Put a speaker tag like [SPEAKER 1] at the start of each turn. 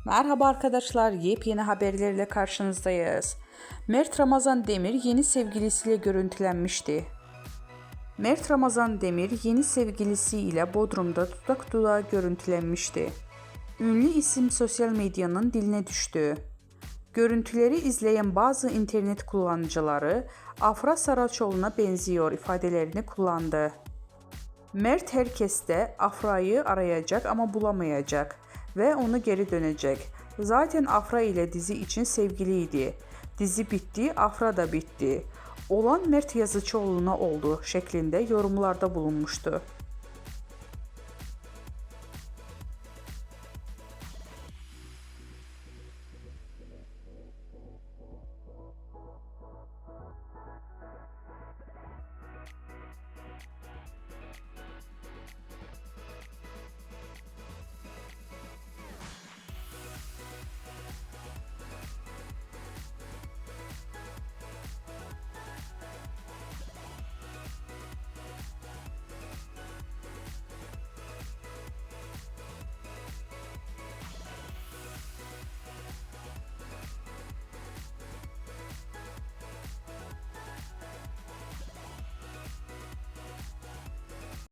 [SPEAKER 1] Merhaba arkadaşlar, yepyeni haberlerle karşınızdayız. Mert Ramazan Demir yeni sevgilisiyle görüntülenmişti. Mert Ramazan Demir yeni sevgilisiyle Bodrum'da dudak dudağa görüntülenmişti. Ünlü isim sosyal medyanın diline düştü. Görüntüleri izleyen bazı internet kullanıcıları Afra Saraçoğlu'na benziyor ifadelerini kullandı. Mert herkeste Afra'yı arayacak ama bulamayacak ve onu geri dönecek. Zaten Afra ile dizi için sevgiliydi. Dizi bitti, Afra da bitti. Olan Mert Yazıcıoğlu'na oldu şeklinde yorumlarda bulunmuştu.